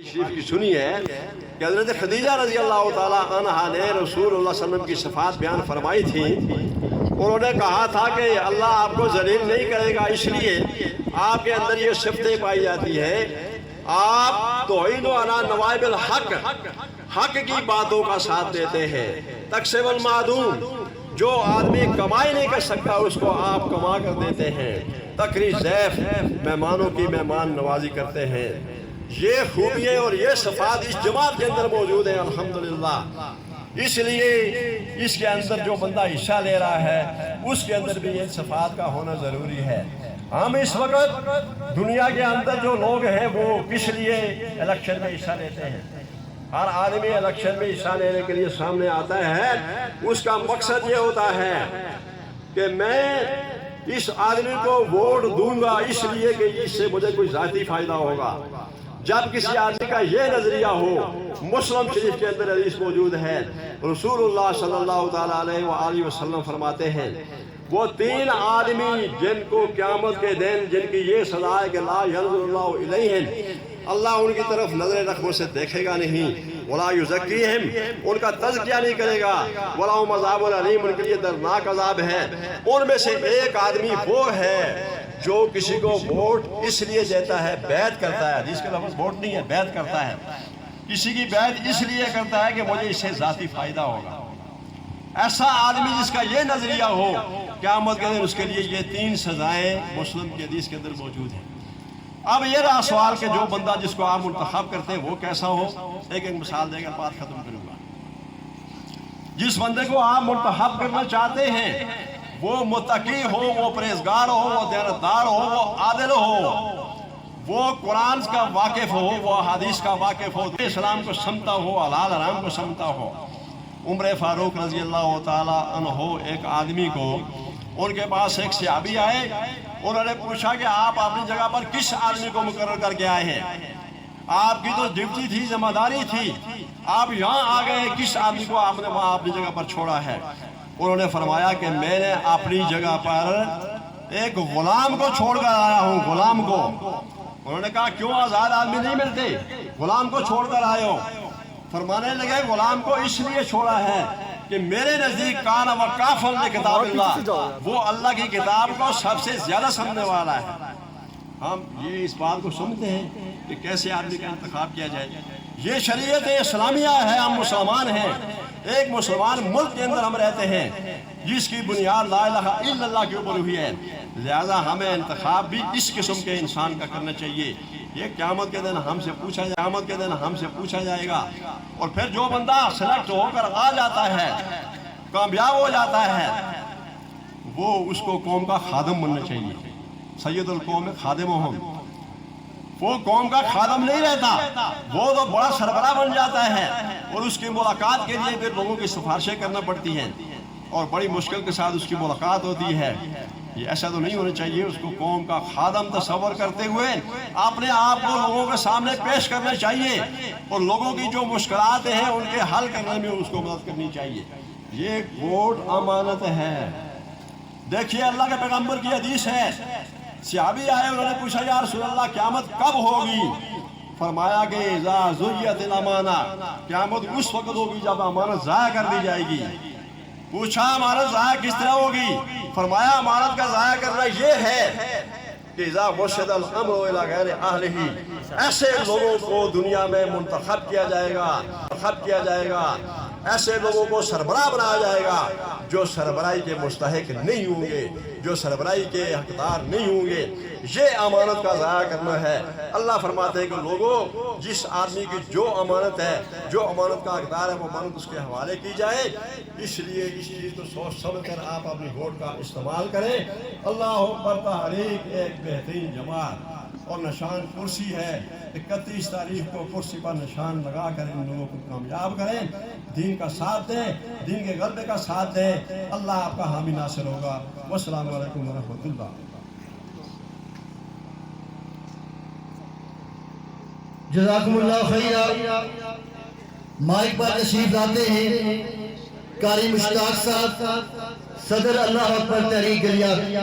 شریف کی سنی ہے کہ حضرت خدیجہ رضی اللہ تعالیٰ عنہا نے رسول اللہ صلی اللہ علیہ وسلم کی صفات بیان فرمائی تھی۔ انہوں نے کہا تھا کہ اللہ آپ کو ذلیل نہیں کرے گا، اس لیے آپ کے اندر یہ صفتیں پائی جاتی ہے، آپ توہین علی نوائب الحق، حق کی باتوں کا ساتھ دیتے ہیں۔ تکسب المعدوم، جو آدمی کمائی نہیں کر سکتا اس کو آپ کما کر دیتے ہیں۔ تقریر ضیف، مہمانوں کی مہمان نوازی کرتے ہیں۔ یہ خوبیاں اور یہ صفات اس جماعت کے اندر موجود ہیں الحمدللہ۔ اس لیے اس کے اندر جو بندہ حصہ لے رہا ہے اس کے اندر بھی یہ صفات کا ہونا ضروری ہے۔ ہم اس وقت دنیا کے اندر جو لوگ ہیں وہ کس لیے الیکشن میں حصہ لیتے ہیں؟ ہر آدمی الیکشن میں حصہ لینے کے لیے سامنے آتا ہے، اس کا مقصد یہ ہوتا ہے کہ میں اس آدمی کو ووٹ دوں گا اس لیے کہ اس سے مجھے کوئی ذاتی فائدہ ہوگا۔ جب کسی آدمی کا یہ نظریہ ہو، مسلم شریف کے اندر حدیث موجود ہے، رسول اللہ صلی اللہ تعالیٰ علیہ وآلہ وسلم فرماتے ہیں وہ تین آدمی جن کو قیامت کے دن جن کی یہ سزا ہے کہ لا ینظر اللہ الیہم، اللہ ان کی طرف نظر رحمت سے دیکھے گا نہیں، ولا یزکیہم، ان کا تزکیہ نہیں کرے گا، ولہم عذاب الیم، ان کے لیے دردناک عذاب ہے۔ ان میں سے ایک آدمی وہ ہے جو کسی کو ووٹ اس لیے دیتا ہے، بیعت کرتا ہے، حدیث کے لفظ ووٹ نہیں ہے، بیعت کرتا ہے، کسی کی بیعت اس لیے کرتا ہے کہ مجھے اس سے ذاتی فائدہ ہوگا۔ ایسا آدمی جس کا یہ نظریہ ہو، قیامت کے دن اس کے لیے یہ تین سزائیں مسلم کی حدیث کے اندر موجود ہیں۔ اب یہ رہا سوال کہ جو بندہ جس کو آپ منتخب کرتے ہیں وہ کیسا ہو؟ ایک مثال دے کر بات ختم کروں گا۔ جس بندے کو آپ منتخب کرنا چاہتے ہیں وہ متقی ہو، وہ پرہیزگار ہو، وہ دیانتدار ہو، وہ عادل ہو، وہ قرآن کا واقف ہو، وہ حدیث کا واقف ہو، اسلام کو سمجھتا ہو، حلال حرام کو سمجھتا ہو۔ عمر فاروق رضی اللہ تعالیٰ عنہ ایک آدمی کو، ان کے پاس ایک صحابی آئے، انہوں نے پوچھا کہ آپ اپنی جگہ پر کس آدمی کو مقرر کر کے آئے ہیں؟ آپ کی تو ڈیوٹی تھی، ذمہ داری تھی، آپ یہاں آ گئے، کس آدمی کو آپ نے وہاں اپنی جگہ پر چھوڑا ہے؟ انہوں نے فرمایا کہ میں نے اپنی جگہ پر ایک غلام کو چھوڑ کر آیا ہوں، غلام کو۔ انہوں نے کہا کیوں آزاد آدمی نہیں ملتے، غلام کو چھوڑ کر آئے ہو؟ فرمانے لگے غلام کو اس لیے چھوڑا ہے کہ میرے نزدیک کان وقافن لکتاب اللہ، وہ اللہ کی کتاب کو سب سے زیادہ سمجھنے والا ہے۔ ہم یہ اس بات کو سمجھتے ہیں کہ کیسے آدمی کا انتخاب کیا جائے۔ یہ شریعت اسلامیہ ہے، ہم مسلمان ہیں، ایک مسلمان ملک کے اندر ہم رہتے ہیں جس کی بنیاد لا الہ الا اللہ کے اوپر ہوئی ہے، لہذا ہمیں انتخاب بھی اس قسم کے انسان کا کرنا چاہیے۔ یہ قیامت کے دن ہم سے پوچھا جائے گا، اور پھر جو بندہ سلیکٹ ہو کر آ جاتا ہے، کامیاب ہو جاتا ہے، وہ اس کو قوم کا خادم بننا چاہیے۔ سید القوم خادمہم، وہ قوم کا خادم نہیں رہتا، وہ تو بڑا سربراہ بن جاتا ہے، اور اس کی ملاقات کے لیے پھر لوگوں کی سفارشیں کرنا پڑتی ہیں، اور بڑی مشکل کے ساتھ اس کی ملاقات ہوتی ہے۔ یہ ایسا تو نہیں ہونا چاہیے۔ اس کو قوم کا خادم تصور کرتے ہوئے اپنے آپ کو لوگوں کے سامنے پیش کرنا چاہیے، اور لوگوں کی جو مشکلات ہیں ان کے حل کرنے میں اس کو مدد کرنی چاہیے۔ یہ ووٹ امانت ہے۔ دیکھیے اللہ کے پیغمبر کی حدیث ہے، صحابی آئے، انہوں نے پوچھا یا رسول اللہ قیامت کب ہوگی؟ فرمایا کہ اذا ضیعت الامانہ، قیامت اس وقت ہوگی جب امانت ضائع کر دی جائے گی۔ پوچھا امانت ضائع کس طرح ہوگی؟ فرمایا امانت کا ضائع کرنا یہ ہے کہ اذا وشد الامر الی غیر اہلہ، ایسے لوگوں کو دنیا میں منتخب کیا جائے گا، ایسے لوگوں کو سربراہ بنایا جائے گا جو سربراہی کے مستحق نہیں ہوں گے، جو سربراہی کے حقدار نہیں ہوں گے۔ یہ امانت کا ضائع کرنا ہے۔ اللہ فرماتے ہیں کہ لوگوں، جس آدمی کی جو امانت ہے، جو امانت کا حقدار ہے، وہ امانت اس کے حوالے کی جائے۔ اس لیے اس چیز کو سوچ سمجھ کر آپ اپنی ووٹ کا استعمال کریں۔ اللہ اکبر تحریک ایک بہترین جماعت، اور نشان کرسی ہے۔ 31 تاریخ کو کرسی پر نشان لگا کر ان لوگوں کو کامیاب کریں، دین کا ساتھ دیں، دین کے غلبے کا ساتھ دیں۔ اللہ آپ کا حامی ناصر ہوگا۔ والسلام علیکم ورحمۃ اللہ۔ جزاکم اللہ خیرہ۔ مائک پر تشریف لاتے ہیں قاری مشتاق صاحب، صدر اللہ اکبر تحریک گلیہ۔